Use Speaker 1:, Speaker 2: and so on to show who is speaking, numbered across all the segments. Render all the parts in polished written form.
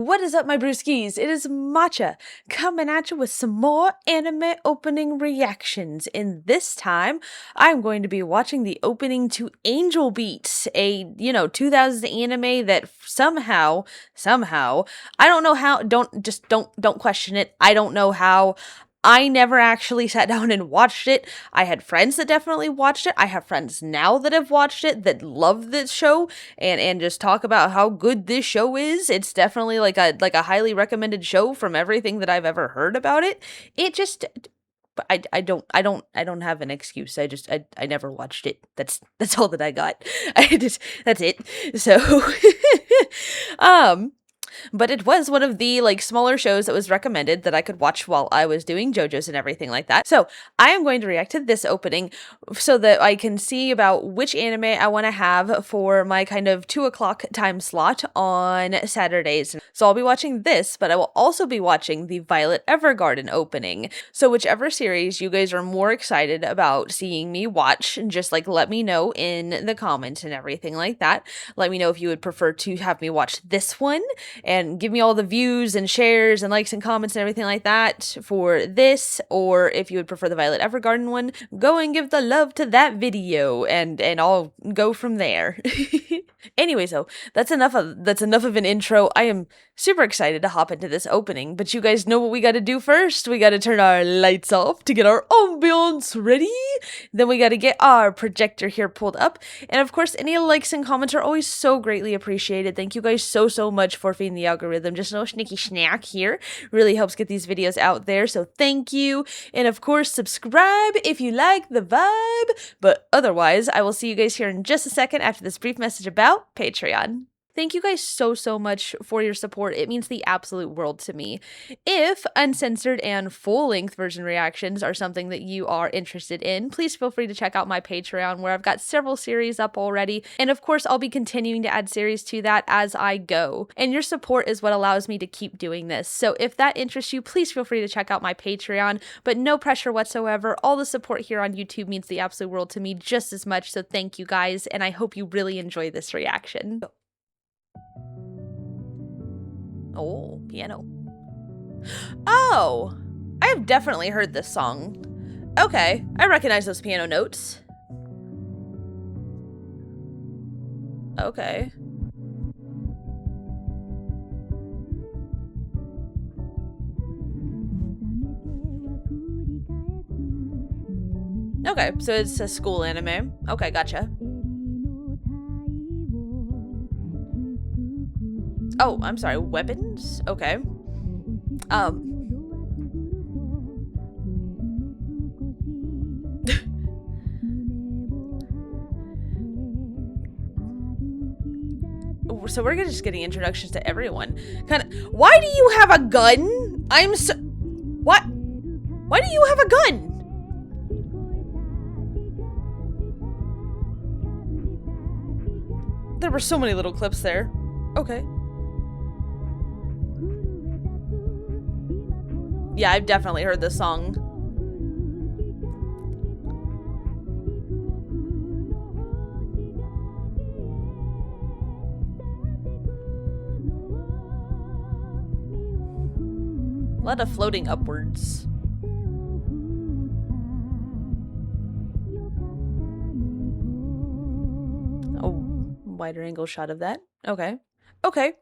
Speaker 1: What is up, my brewskis? It is Matcha coming at you with some more anime opening reactions. And this time, I'm going to be watching the opening to Angel Beats, a 2000s anime that somehow, I don't know how. Don't question it. I don't know how. I never actually sat down and watched it. I had friends that definitely watched it. I have friends now that have watched it that love this show and just talk about how good this show is. It's definitely like a highly recommended show from everything that I've ever heard about it. It just I don't have an excuse. I never watched it. That's all that I got. That's it. So but it was one of the smaller shows that was recommended that I could watch while I was doing JoJo's and everything like that. So I am going to react to this opening so that I can see about which anime I want to have for my kind of 2 o'clock time slot on Saturdays. So I'll be watching this, but I will also be watching the Violet Evergarden opening. So whichever series you guys are more excited about seeing me watch, just let me know in the comments and everything like that. Let me know if you would prefer to have me watch this one and give me all the views and shares and likes and comments and everything like that for this, or if you would prefer the Violet Evergarden one, go and give the love to that video and I'll go from there. Anyway, so that's enough of an intro. I am super excited to hop into this opening, but you guys know what we got to do first. We got to turn our lights off to get our ambiance ready. Then we got to get our projector here pulled up. And of course, any likes and comments are always so greatly appreciated. Thank you guys so much for feeding the algorithm. Just a little sneaky snack here. Really helps get these videos out there. So thank you. And of course, subscribe if you like the vibe. But otherwise, I will see you guys here in just a second after this brief message about Patreon. Thank you guys so much for your support. It means the absolute world to me. If uncensored and full-length version reactions are something that you are interested in, please feel free to check out my Patreon where I've got several series up already. And of course, I'll be continuing to add series to that as I go. And your support is what allows me to keep doing this. So if that interests you, please feel free to check out my Patreon, but no pressure whatsoever. All the support here on YouTube means the absolute world to me just as much. So thank you guys, and I hope you really enjoy this reaction. Oh, piano. Oh, I have definitely heard this song. Okay, I recognize those piano notes. Okay. Okay, so it's a school anime. Okay, gotcha. Oh, I'm sorry, weapons? Okay. So we're just getting introductions to everyone. Why do you have a gun? What? Why do you have a gun? There were so many little clips there. Okay. Yeah, I've definitely heard this song. A lot of floating upwards. Oh, wider angle shot of that. Okay. Okay.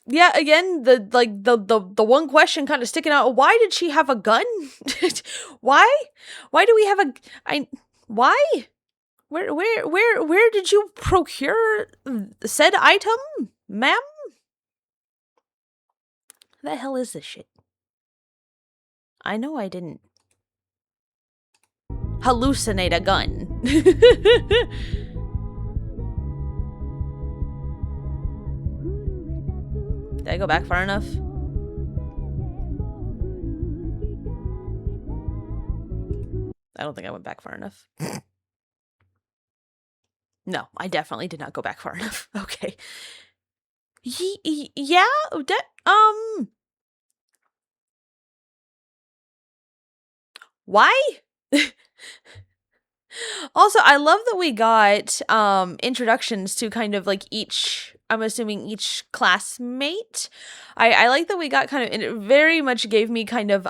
Speaker 1: Yeah, again, the one question kind of sticking out. Why did she have a gun? Why? Why do we have why? Where did you procure said item, ma'am? The hell is this shit? I know I didn't hallucinate a gun. Did I go back far enough? I don't think I went back far enough. No, I definitely did not go back far enough. Okay. Yeah, why? Also, I love that we got introductions to kind of like each I'm assuming each classmate. I like that we got kind of, and it very much gave me kind of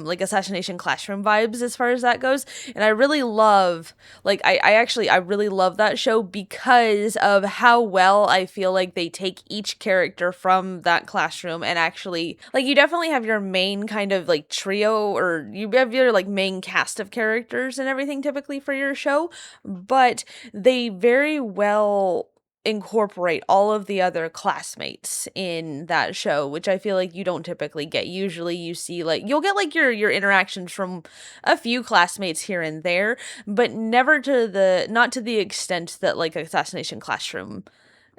Speaker 1: like Assassination Classroom vibes as far as that goes. And I really love, like, I really love that show because of how well I feel like they take each character from that classroom and actually, like, you definitely have your main kind of like trio, or you have your like main cast of characters and everything typically for your show, but they very well incorporate all of the other classmates in that show, which I feel like you don't typically get. Usually you see, like, you'll get like your interactions from a few classmates here and there, but never to the, not to the extent that like Assassination Classroom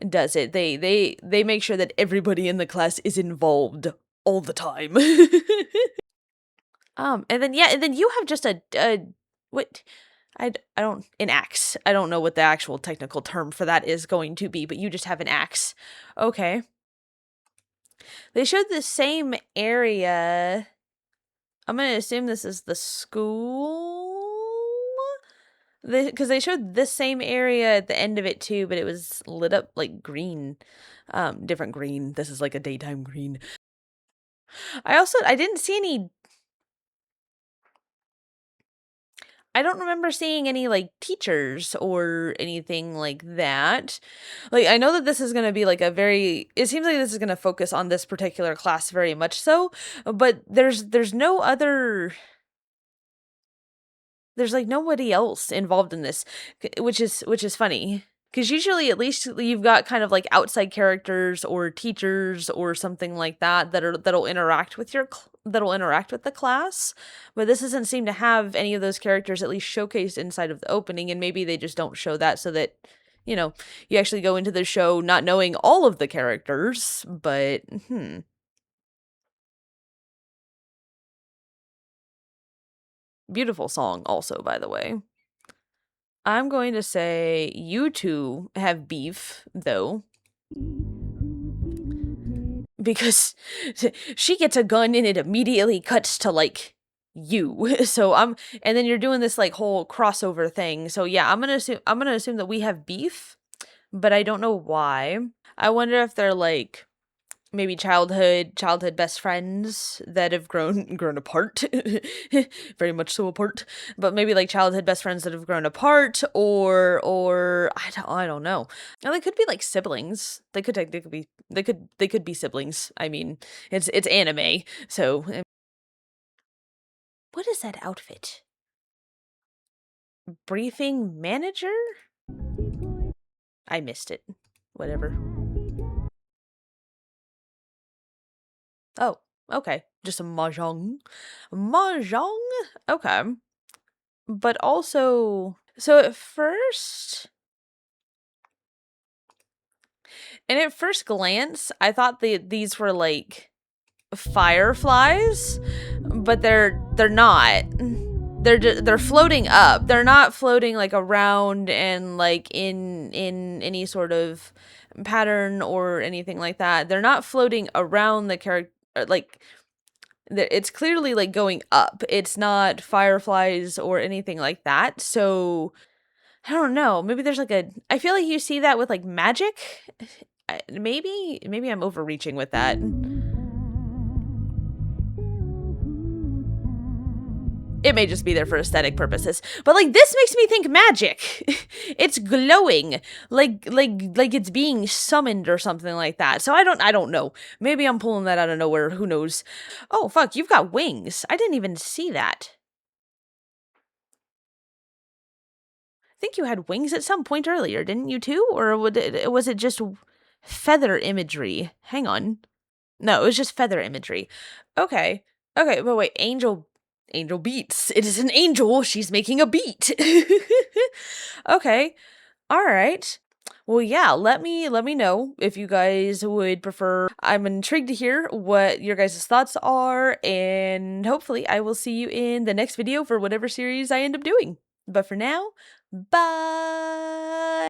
Speaker 1: does it. They make sure that everybody in the class is involved all the time. And then yeah, and then you have just a what, I don't, an axe. I don't know what the actual technical term for that is going to be, but you just have an axe. Okay. They showed the same area. I'm going to assume this is the school. Because they showed this same area at the end of it too, but it was lit up like green. Different green. This is like a daytime green. I didn't see any, I don't remember seeing any like teachers or anything like that. Like, I know that this is going to be like a very, it seems like this is going to focus on this particular class very much so, but there's no other, there's like nobody else involved in this, which is funny. Because usually, at least you've got kind of like outside characters or teachers or something like that that'll interact with that'll interact with the class. But this doesn't seem to have any of those characters at least showcased inside of the opening, and maybe they just don't show that so that, you know, you actually go into the show not knowing all of the characters. But beautiful song, also, by the way. I'm going to say you two have beef, though, because she gets a gun and it immediately cuts to like you. So and then you're doing this like whole crossover thing. So yeah, I'm gonna assume that we have beef, but I don't know why. I wonder if they're like maybe childhood best friends that have grown apart. Very much so apart, but maybe like childhood best friends that have grown apart, or I don't know. Or they could be like siblings. They could be siblings. I mean, it's anime, so what is that outfit? Briefing manager? I missed it. Whatever. Oh, okay. Just a mahjong. Mahjong? Okay. But also, so at first glance, I thought these were like fireflies, but they're not. They're floating up. They're not floating like around and like in any sort of pattern or anything like that. They're not floating around the character, like it's clearly like going up. It's not fireflies or anything like that. So I don't know. Maybe there's like I feel like you see that with like magic. Maybe I'm overreaching with that. It may just be there for aesthetic purposes, but like this makes me think magic. It's glowing, like it's being summoned or something like that. So I don't know. Maybe I'm pulling that out of nowhere. Who knows? Oh fuck, you've got wings. I didn't even see that. I think you had wings at some point earlier, didn't you too? Or was it just feather imagery? Hang on. No, it was just feather imagery. Okay. Okay, but wait, angel beats. It is an angel. She's making a beat. Okay. All right. Well, yeah, let me know if you guys would prefer. I'm intrigued to hear what your guys' thoughts are, and hopefully I will see you in the next video for whatever series I end up doing. But for now, bye.